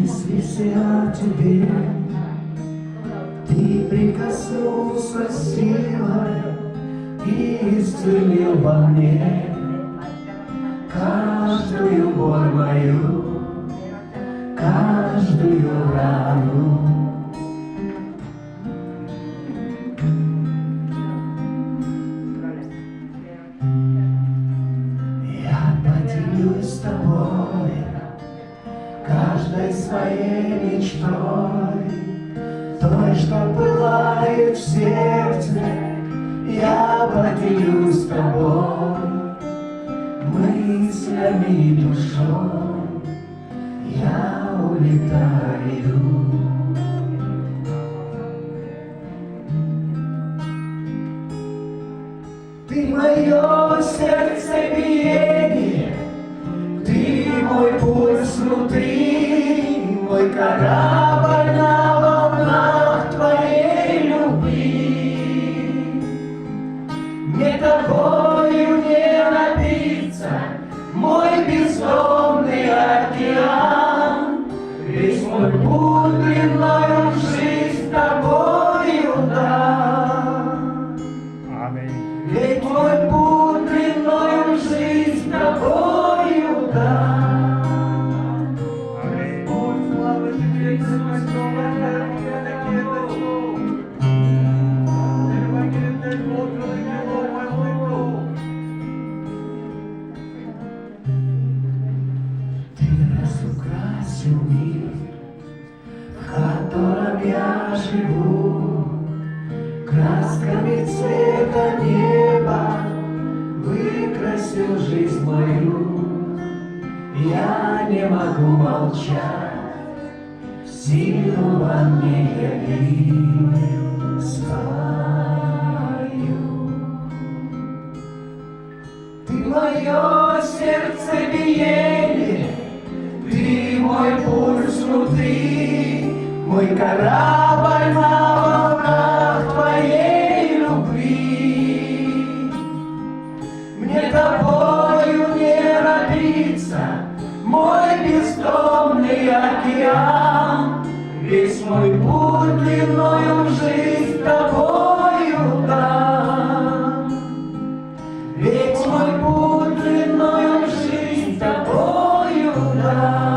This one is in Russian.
мысли о тебе, ты прикоснулся силой и исцелил во мне каждую боль мою, каждую рану. Я поделюсь с тобой каждой своей мечтой, той, что пылает в сердце. Я поделюсь с тобой мыслями и душой. Я улетаю. Ты мое сердцебиение, ты мой пульс внутри, мой корабль на волнах твоей любви. Мне тобою не напиться, мой бездонный океан, весь мой путь длиною в жизнь тобою дан. Ведь мой путь длиною в жизнь тобою дан. Путь славы тебе, Иисус, ты разукрасил мир, в котором я живу, красками цвета неба выкрасил жизнь мою. Я не могу молчать, силу во мне яви свою. Ты мое сердцебиение, ты мой пульс внутри, мой корабль на волнах твоей любви. Мне тобою не напиться, мой бездонный океан, весь мой путь длиною в жизнь тобою дан. Ведь мой путь длиною в жизнь тобою дан.